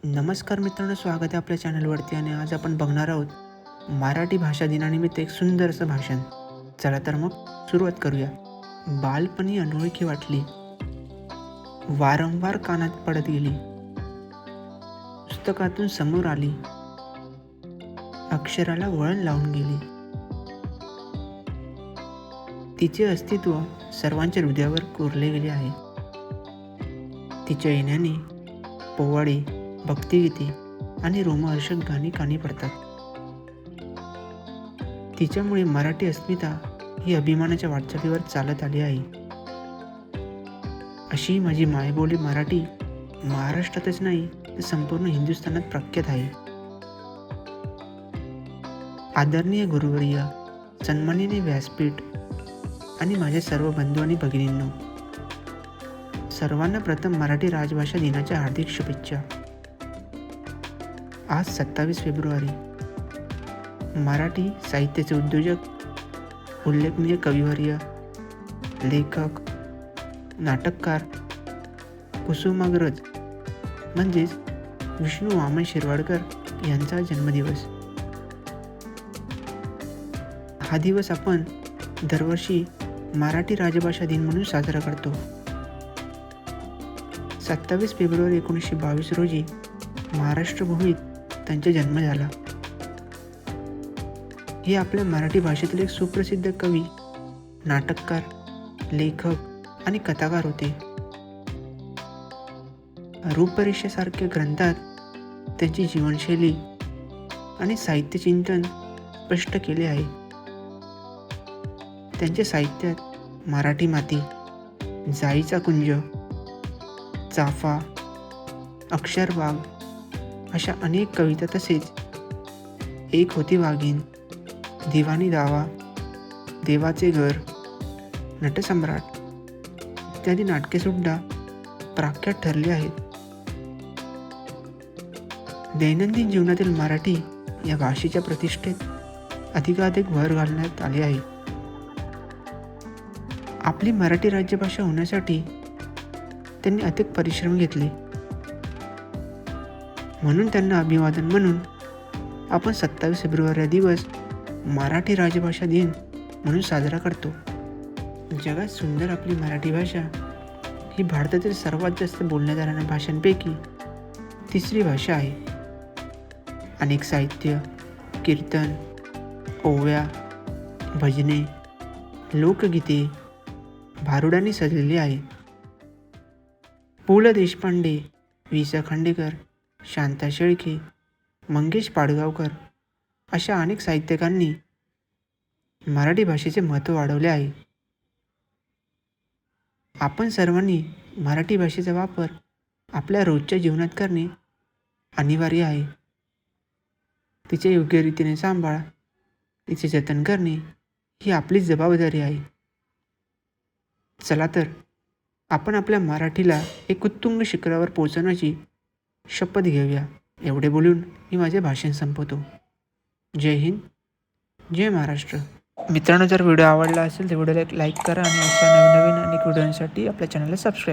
नमस्कार मित्रांनो, स्वागत आहे आपल्या चॅनलवरती. आणि आज आपण बघणार आहोत मराठी भाषा दिनानिमित्त एक सुंदर असं भाषण. चला तर मग सुरुवात करूया. बालपणी अनोळखी वाटली, वारंवार कानात पडत गेली, पुस्तकातून समोर आली, अक्षराला वळण लावून गेली. तिचे अस्तित्व सर्वांच्या हृदयावर कोरले गेले आहे. तिच्या येण्याने पोवाडे, भक्तिगीते आणि रोमहर्षक गाणी कानी पडतात. तिच्यामुळे मराठी अस्मिता ही अभिमानाच्या वाटचालीवर चालत आली आहे. अशी माझी मायबोली मराठी महाराष्ट्रातच नाही तर संपूर्ण हिंदुस्थानात प्रख्यात आहे. आदरणीय गुरुवर्य, सन्माननीय व्यासपीठ आणि माझ्या सर्व बंधू आणि भगिनींनो, सर्वांना प्रथम मराठी राजभाषा दिनाच्या हार्दिक शुभेच्छा. आज 27 फेब्रुवारी. मराठी साहित्याचे उद्योजक, उल्लेखनीय कविवर्य, लेखक, नाटककार, कुसुमाग्रज म्हणजेच विष्णू वामन शिरवाडकर यांचा जन्मदिवस. हा दिवस आपण दरवर्षी मराठी राजभाषा दिन म्हणून साजरा करतो. 27 फेब्रुवारी 1922 रोजी महाराष्ट्र भूमीत त्यांचा जन्म झाला. हे आपल्या मराठी भाषेतील एक सुप्रसिद्ध कवी, नाटककार, लेखक आणि कथाकार होते. रूपरेषेसारख्या ग्रंथात त्यांची जीवनशैली आणि साहित्य चिंतन स्पष्ट केले आहे. त्यांच्या साहित्यात मराठी माती, जाईचा कुंज, चाफा, अक्षरवाघ अशा अनेक कविता, तसेच एक होती वाघीण, दिवाणी दावा, देवाचे घर, नटसम्राट इत्यादी नाटके सुद्धा प्रख्यात ठरली आहेत. दैनंदिन जीवनातील मराठी या भाषेच्या प्रतिष्ठेत अधिकाधिक भर घालण्यात आली आहे. आपली मराठी राज्यभाषा होण्यासाठी त्यांनी अथक परिश्रम घेतले. म्हणून त्यांना अभिवादन म्हणून आपण 27 फेब्रुवारी हा दिवस मराठी राजभाषा दिन म्हणून साजरा करतो. जगात सुंदर आपली मराठी भाषा ही भारतातील सर्वात जास्त बोलण्यात येणाऱ्या भाषांपैकी तिसरी भाषा आहे. अनेक साहित्य, कीर्तन, ओव्या, भजने, लोकगीते भारुडांनी सजलेली आहे. पु ल देशपांडे, वि स खांडेकर, शांता शेळके, मंगेश पाडगावकर अशा अनेक साहित्यिकांनी मराठी भाषेचे महत्त्व वाढवले आहे. आपण सर्वांनी मराठी भाषेचा वापर आपल्या रोजच्या जीवनात करणे अनिवार्य आहे. तिचे योग्य रीतीने सांभाळ, तिचे जतन करणे ही आपलीच जबाबदारी आहे. चला तर आपण आपल्या मराठीला एक उत्तुंग शिखरावर पोहोचवण्याची शपथ घेऊया. एवढे बोलून मी माझे भाषण संपवतो. जय हिंद, जय महाराष्ट्र. मित्रांनो, जर व्हिडिओ आवडला असेल तर व्हिडिओला एक लाईक करा आणि अशा नवीन अनेक व्हिडिओंसाठी आपल्या चॅनलला सबस्क्राईब